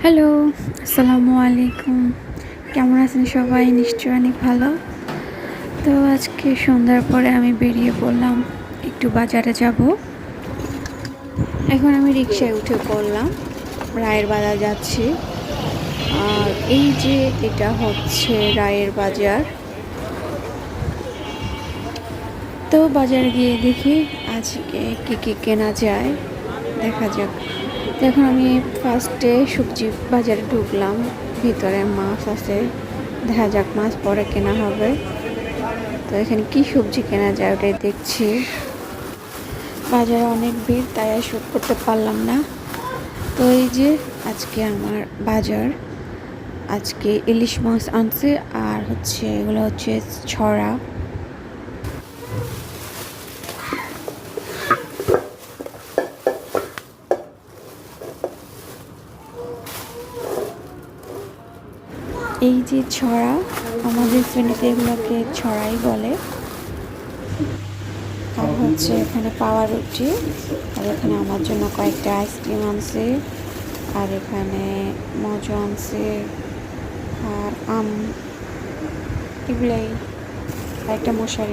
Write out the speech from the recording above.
Hello, আসসালামু আলাইকুম। কেমন আছেন সবাই? নিশ্চয়ই অনেক ভালো। তো আজকে সন্ধ্যার পরে আমি বেরিয়ে পড়লাম, একটু বাজারে যাব। এখন আমি রিকশায় উঠে পড়লাম, রায়ের বাজার যাচ্ছি। আর এই যে এটা হচ্ছে রায়ের বাজার। তো বাজারে গিয়ে দেখি আজকে কী কেনা যায়, দেখা যাক। তো এখন আমি ফার্স্টে সবজি বাজারে ঢুকলাম, ভিতরে মাছ আছে, দেখা যাক মাছ পরে কেনা হবে। তো এখানে কি সবজি কেনা যায় ওটাই দেখছি। বাজারে অনেক ভিড়, তাই আর শুট করতে পারলাম না। তো এই যে আজকে আমার বাজার, আজকে ইলিশ মাছ আনছে, আর হচ্ছে এগুলো হচ্ছে ছড়া। এই যে ছড়া, আমাদের শ্রেণীতে এগুলোকে ছড়াই বলে। আর হচ্ছে এখানে পাওয়া রুটি, আর এখানে আমার জন্য কয়েকটা আইসক্রিম আনছে, আর এখানে মজা আনছে, আর আম, এগুলাই, আর একটা মশারি।